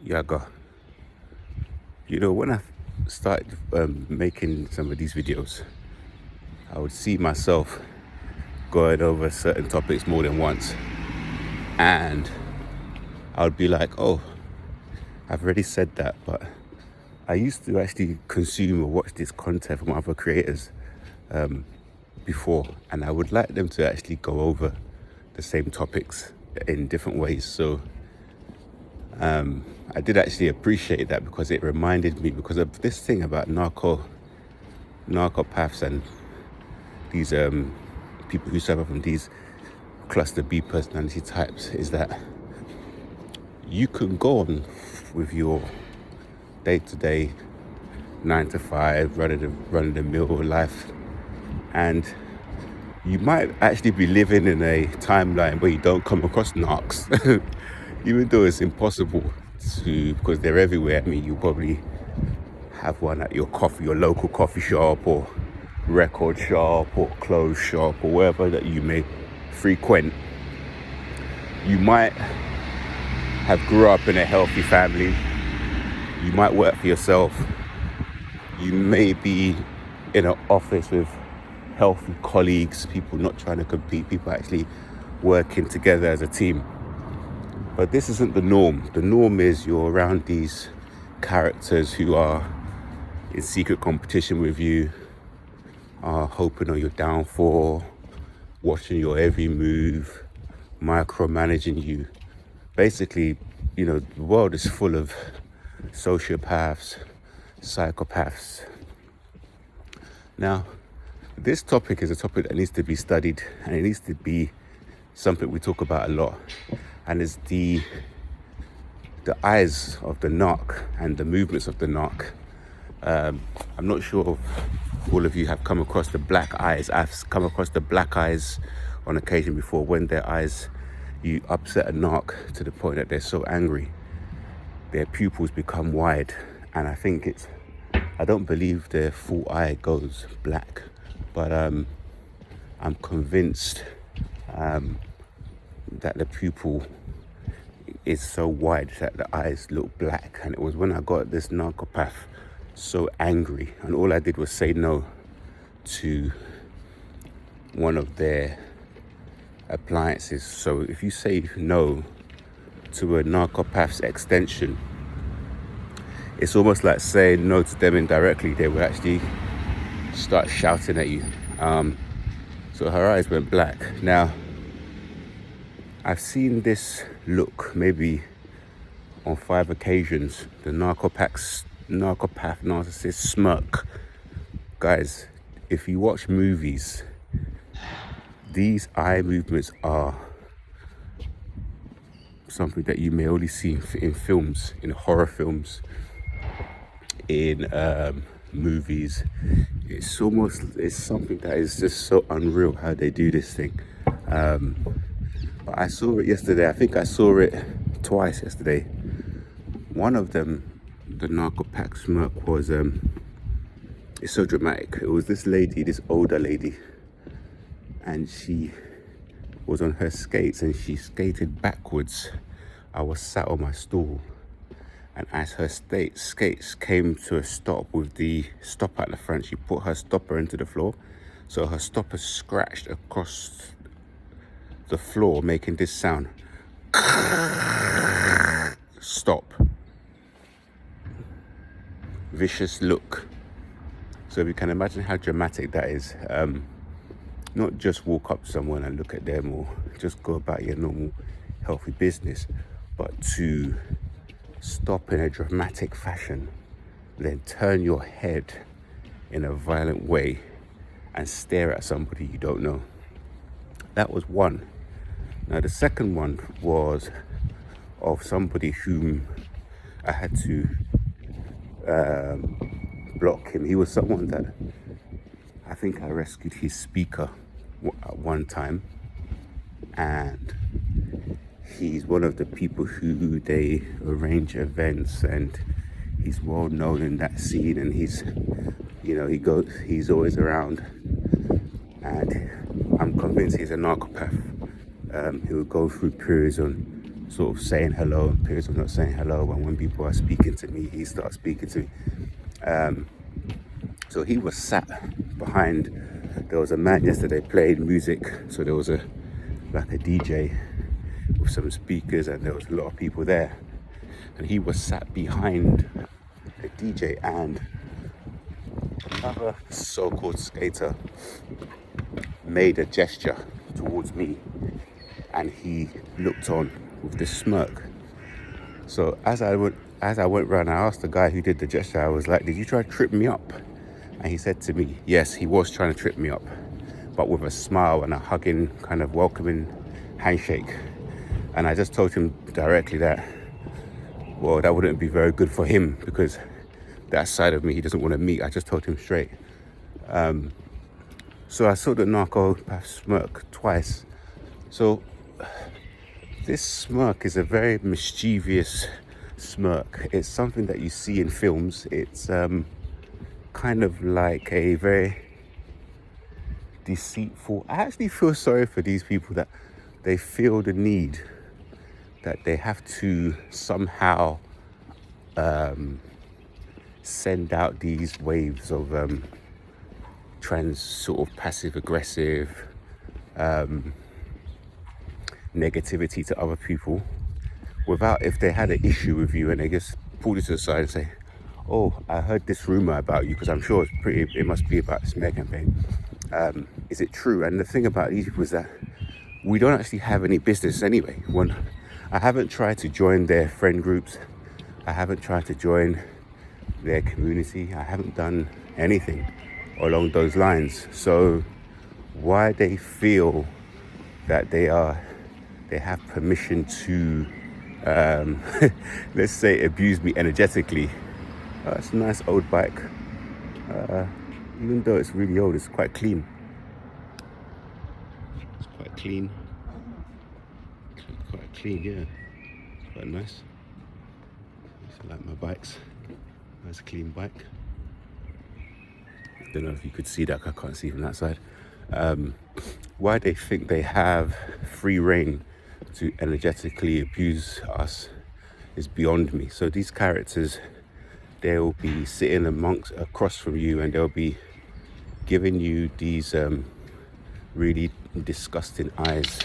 Yaga. When I started making some of these videos, I would see myself going over certain topics more than once, and I would be like, oh, I've already said that, but I used to actually consume or watch this content from other creators before, and I would like them to actually go over the same topics in different ways. So I did actually appreciate that, because it reminded me, because of this thing about narcopaths and these people who suffer from these cluster B personality types, is that you can go on with your day-to-day 9 to 5 run-of-the-mill life, and you might actually be living in a timeline where you don't come across narcs, even though it's impossible to, because they're everywhere. I mean, you probably have one at your local coffee shop or record shop or clothes shop or wherever that you may frequent. You might have grew up in a healthy family. You might work for yourself. You may be in an office with healthy colleagues, people not trying to compete, people actually working together as a team. But this isn't the norm. The norm is you're around these characters who are in secret competition with you, are hoping on your downfall, watching your every move, micromanaging you. Basically, the world is full of sociopaths, psychopaths. Now, this topic is a topic that needs to be studied, and it needs to be something we talk about a lot. And it's the eyes of the narc and the movements of the narc. I'm not sure if all of you have come across the black eyes. I've come across the black eyes on occasion before, when their eyes, you upset a narc to the point that they're so angry, their pupils become wide. And I don't believe their full eye goes black, but I'm convinced that the pupil is so wide that the eyes look black. And it was when I got this narcopath so angry, and all I did was say no to one of their appliances. So if you say no to a narcopath's extension, it's almost like saying no to them indirectly. They will actually start shouting at you. So her eyes went black. Now, I've seen this look maybe on 5 occasions. The narcopath narcissist smirk. Guys, if you watch movies, these eye movements are something that you may only see in films, in horror films, in movies. It's something that is just so unreal how they do this thing. But I saw it yesterday. I think I saw it twice yesterday. One of them, the narcopath smirk, was it's so dramatic. It was this older lady, and she was on her skates and she skated backwards. I was sat on my stool, and as her skates came to a stop with the stop at the front, she put her stopper into the floor, so her stopper scratched across the floor, making this sound. Stop. Vicious look. So if you can imagine how dramatic that is, not just walk up to someone and look at them or just go about your normal healthy business, but to stop in a dramatic fashion, then turn your head in a violent way and stare at somebody you don't know. That was one. Now the second one was of somebody whom I had to block him. He was someone that I think I rescued his speaker at one time, and he's one of the people who they arrange events, and he's well known in that scene, and he's always around, and I'm convinced he's a narcopath. He will go through periods on sort of saying hello and periods of not saying hello. And when people are speaking to me, he starts speaking to me. So he was sat behind. There was a man yesterday played music. So there was a DJ with some speakers, and there was a lot of people there. And he was sat behind the DJ, and another so-called skater made a gesture towards me, and he looked on with this smirk. So as I went round, I asked the guy who did the gesture, I was like, did you try to trip me up? And he said to me, yes, he was trying to trip me up, but with a smile and a hugging, kind of welcoming handshake. And I just told him directly that, well, that wouldn't be very good for him, because that side of me he doesn't want to meet. I just told him straight. So I saw the narco-path smirk twice. So this smirk is a very mischievous smirk. It's something that you see in films. It's kind of like a very deceitful. I actually feel sorry for these people that they feel the need that they have to somehow send out these waves of sort of passive aggressive negativity to other people, without, if they had an issue with you and they just pull you to the side and say, oh, I heard this rumor about you, because I'm sure it must be about the smear campaign. Is it true? And the thing about these people is that we don't actually have any business anyway. When I haven't tried to join their friend groups, I haven't tried to join their community, I haven't done anything along those lines. So why they feel that they have permission to let's say abuse me energetically. It's a nice old bike, even though it's really old, it's quite clean. It's quite clean, yeah, quite nice. I like my bikes. Nice clean bike. Don't know if you could see that, I can't see from that side. Why they think they have free reign to energetically abuse us is beyond me. So these characters, they'll be sitting across from you, and they'll be giving you these really disgusting eyes.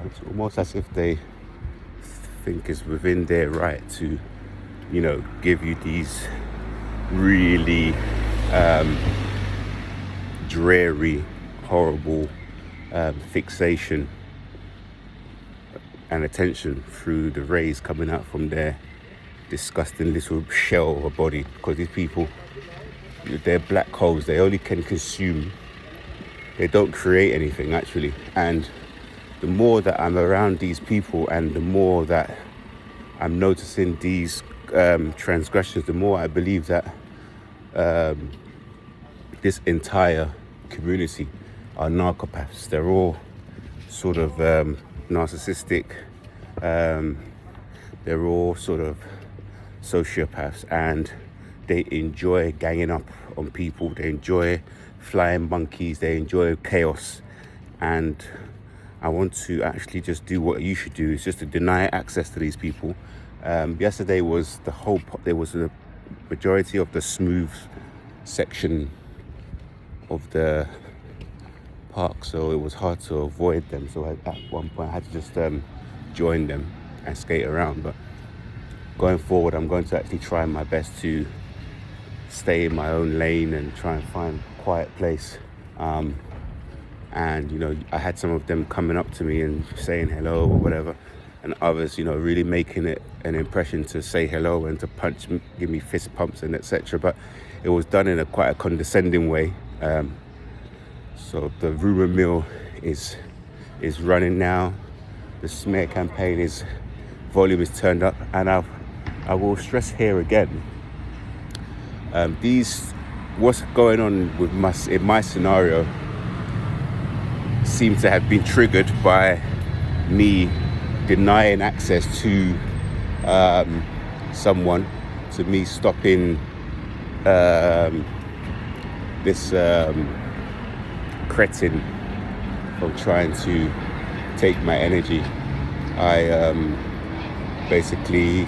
It's almost as if they think it's within their right to, give you these really dreary, horrible fixation and attention through the rays coming out from their disgusting little shell of a body. Because these people, they're black holes. They only can consume. They don't create anything, actually. And the more that I'm around these people, and the more that I'm noticing these transgressions, the more I believe that this entire community are narcopaths. They're all sort of narcissistic. They're all sort of sociopaths, and they enjoy ganging up on people. They enjoy flying monkeys. They enjoy chaos. And I want to actually just do what you should do, is just to deny access to these people. Yesterday was there was a majority of the smooth section of the park, so it was hard to avoid them. So at one point I had to just join them and skate around. But going forward, I'm going to actually try my best to stay in my own lane and try and find a quiet place. And I had some of them coming up to me and saying hello or whatever, and others really making it an impression to say hello and to punch, give me fist pumps and etc. But it was done in quite a condescending way. So the rumor mill is running now. The smear campaign volume is turned up, and I will stress here again, what's going on in my scenario seems to have been triggered by me denying access to someone to me stopping this cretin from trying to take my energy. I basically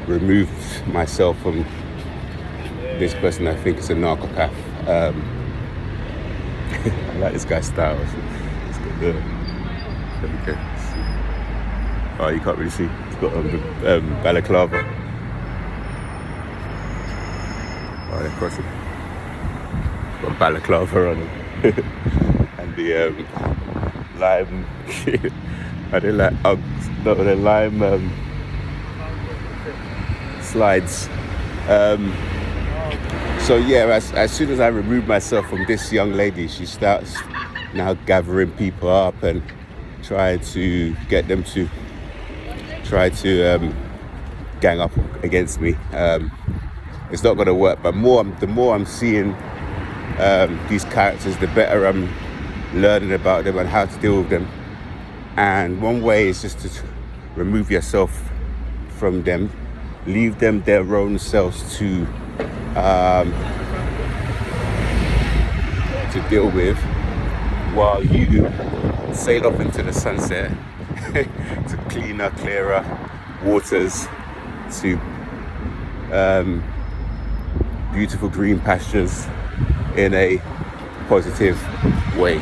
removed myself from this person. I think is a narcopath. I like this guy's style. It's got the, okay. Oh, you can't really see. It's got balaclava. Oh, they're crossing. It's got balaclava on him. And the lime. I didn't like Uggs. No, the lime slides. So yeah, as soon as I remove myself from this young lady, she starts now gathering people up and trying to get them to try to gang up against me. It's not going to work, but the more I'm seeing these characters, the better I'm learning about them and how to deal with them. And one way is just to remove yourself from them, leave them their own selves to deal with, while you sail off into the sunset to cleaner, clearer waters, to beautiful green pastures in a positive way.